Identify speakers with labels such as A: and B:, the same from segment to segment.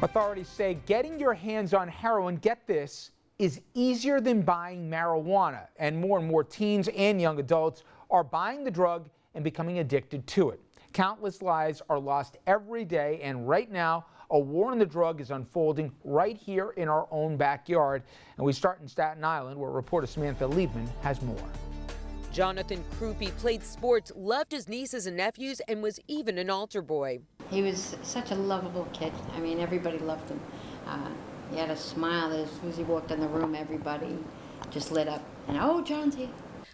A: Authorities say getting your hands on heroin, get this, is easier than buying marijuana. And more teens and young adults are buying the drug and becoming addicted to it. Countless lives are lost every day, and right now, a war on the drug is unfolding right here in our own backyard. And we start in Staten Island, where reporter Samantha Liebman has more.
B: Jonathan Krupe played sports, loved his nieces and nephews, and was even an altar boy.
C: He was such a lovable kid. I mean, everybody loved him. He had a smile that as soon as he walked in the room, everybody just lit up. And, oh, John's here.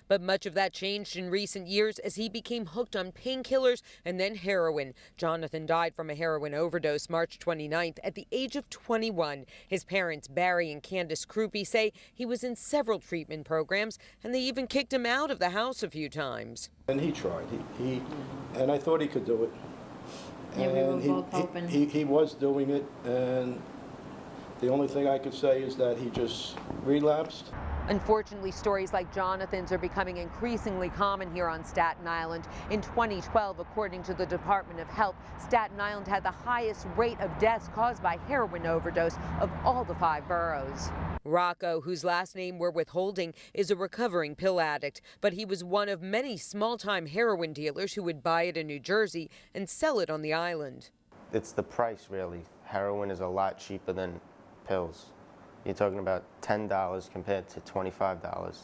B: But much of that changed in recent years as he became hooked on painkillers and then heroin. Jonathan died from a heroin overdose March 29th at the age of 21. His parents, Barry and Candace Krupe, say he was in several treatment programs, and they even kicked him out of the house a few times.
D: And he tried. And I thought he could do it.
C: Yeah, we were both hoping.
D: He was doing it, and the only thing I could say is that he just relapsed.
B: Unfortunately, stories like Jonathan's are becoming increasingly common here on Staten Island. In 2012, according to the Department of Health, Staten Island had the highest rate of deaths caused by heroin overdose of all the 5 boroughs. Rocco, whose last name we're withholding, is a recovering pill addict, but he was one of many small-time heroin dealers who would buy it in New Jersey and sell it on the island.
E: It's the price, really. Heroin is a lot cheaper than pills. You're talking about $10 compared to $25.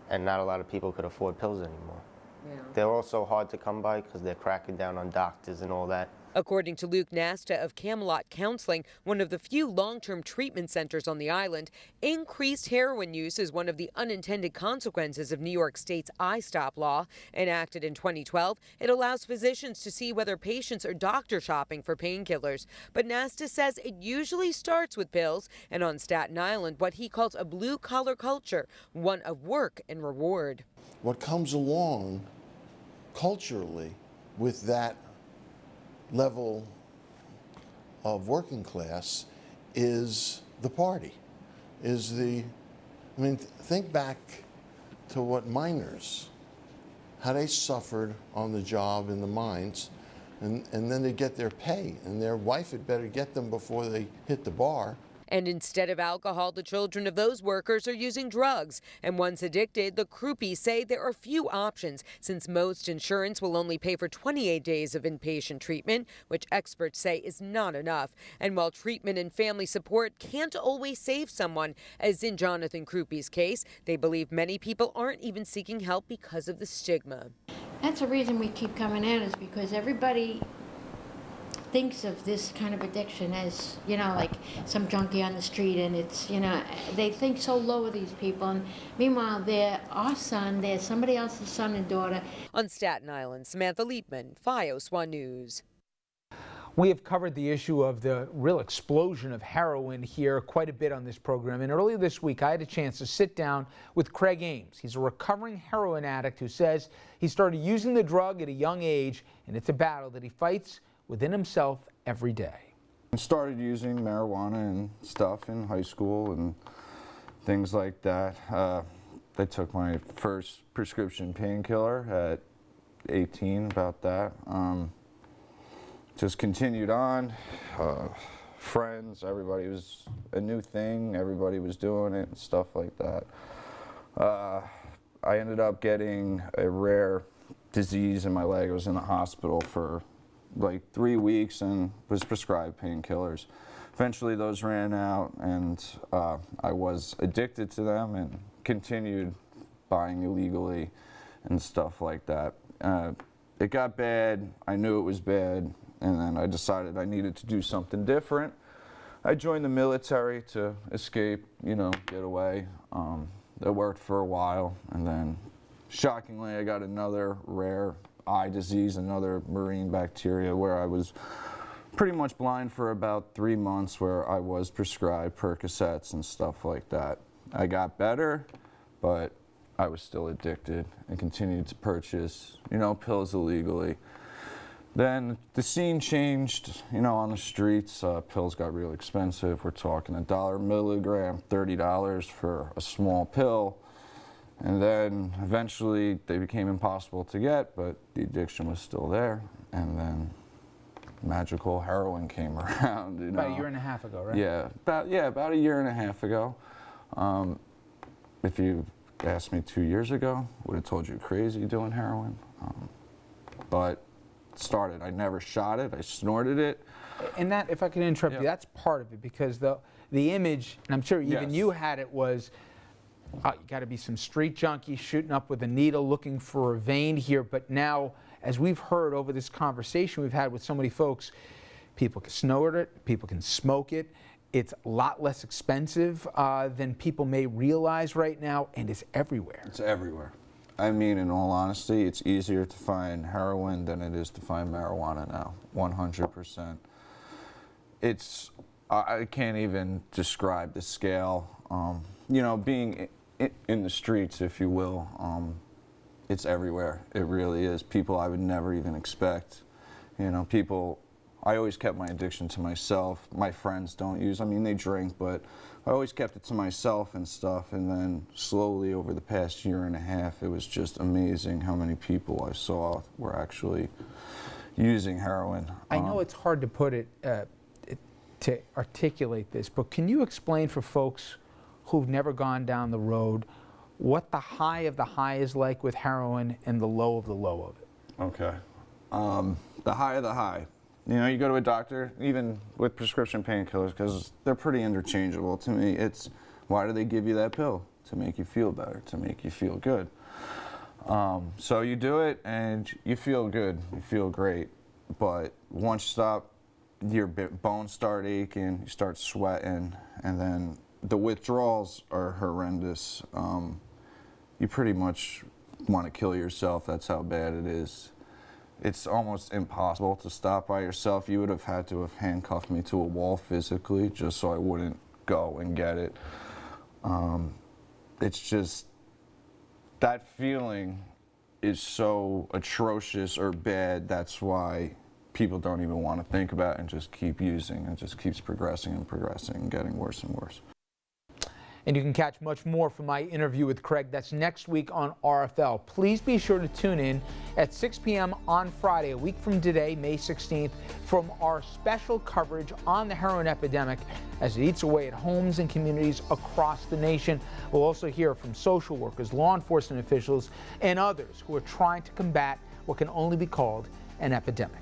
E: And not a lot of people could afford pills anymore. Yeah. They're also hard to come by because they're cracking down on doctors and all that.
B: According to Luke Nasta of Camelot Counseling, one of the few long-term treatment centers on the island, increased heroin use is one of the unintended consequences of New York State's I-Stop law. Enacted in 2012, it allows physicians to see whether patients are doctor shopping for painkillers. But Nasta says it usually starts with pills, and on Staten Island, what he calls a blue-collar culture, one of work and reward.
F: What comes along culturally with that level of working class is the party, think back to what miners, how they suffered on the job in the mines, and then they get their pay, and their wife had better get them before they hit the bar.
B: And instead of alcohol, the children of those workers are using drugs. And once addicted, the Krupes say there are few options, since most insurance will only pay for 28 days of inpatient treatment, which experts say is not enough. And while treatment and family support can't always save someone, as in Jonathan Krupe's case, they believe many people aren't even seeking help because of the stigma.
C: That's the reason we keep coming in, is because everybody thinks of this kind of addiction as, like some junkie on the street, and it's, they think so low of these people, and meanwhile they're our son, they're somebody else's son and daughter.
B: On Staten Island, Samantha Liebman, FiOS 1 News.
A: We have covered the issue of the real explosion of heroin here quite a bit on this program, and earlier this week I had a chance to sit down with Craig Ames. He's a recovering heroin addict who says he started using the drug at a young age, and it's a battle that he fights within himself every day.
G: I started using marijuana and stuff in high school and things like that. I took my first prescription painkiller at 18, about that. Just continued on. Friends, everybody was a new thing, everybody was doing it and stuff like that. I ended up getting a rare disease in my leg. I was in the hospital for like 3 weeks and was prescribed painkillers. Eventually those ran out, and I was addicted to them and continued buying illegally and stuff like that. It got bad, I knew it was bad, and then I decided I needed to do something different. I joined the military to escape, get away. That worked for a while, and then shockingly I got another rare eye disease, another marine bacteria, where I was pretty much blind for about 3 months, where I was prescribed Percocets and stuff like that. I got better, but I was still addicted and continued to purchase, pills illegally. Then the scene changed, on the streets. Pills got real expensive. We're talking $1 a milligram, $30 for a small pill. And then eventually they became impossible to get, but the addiction was still there. And then magical heroin came around. You know?
A: About a year and a half ago, right?
G: Yeah, about a year and a half ago. If you asked me 2 years ago, would have told you crazy doing heroin. But it started. I never shot it. I snorted it.
A: And that, if I can interrupt you, that's part of it, because the image, and I'm sure even
G: Yes.
A: you had it, was you got to be some street junkie shooting up with a needle looking for a vein here. But now, as we've heard over this conversation we've had with so many folks, people can snort it, people can smoke it. It's a lot less expensive than people may realize right now, and it's everywhere.
G: It's everywhere. I mean, in all honesty, it's easier to find heroin than it is to find marijuana now, 100%. I can't even describe the scale. You know, being in the streets, if you will, it's everywhere. It really is. People I would never even expect. You know, people, I always kept my addiction to myself. My friends don't use, I mean, they drink, but I always kept it to myself and stuff. And then slowly over the past year and a half, it was just amazing how many people I saw were actually using heroin.
A: I know it's hard to put it, to articulate this, but can you explain for folks who've never gone down the road what the high of the high is like with heroin and the low of the low of it?
G: Okay. The high of the high. You know, you go to a doctor, even with prescription painkillers, because they're pretty interchangeable to me. It's, why do they give you that pill? To make you feel better, to make you feel good. So you do it and you feel good, you feel great. But once you stop, your bones start aching, you start sweating, and then the withdrawals are horrendous. You pretty much want to kill yourself, that's how bad it is. It's almost impossible to stop by yourself. You would have had to have handcuffed me to a wall physically just so I wouldn't go and get it. It's just, that feeling is so atrocious or bad, that's why people don't even want to think about it and just keep using, and just keeps progressing and progressing and getting worse and worse.
A: And you can catch much more from my interview with Craig. That's next week on RFL. Please be sure to tune in at 6 p.m. on Friday, a week from today, May 16th, from our special coverage on the heroin epidemic as it eats away at homes and communities across the nation. We'll also hear from social workers, law enforcement officials, and others who are trying to combat what can only be called an epidemic.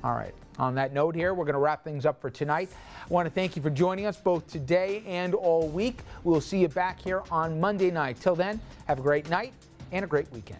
A: All right. On that note here, we're going to wrap things up for tonight. I want to thank you for joining us both today and all week. We'll see you back here on Monday night. Till then, have a great night and a great weekend.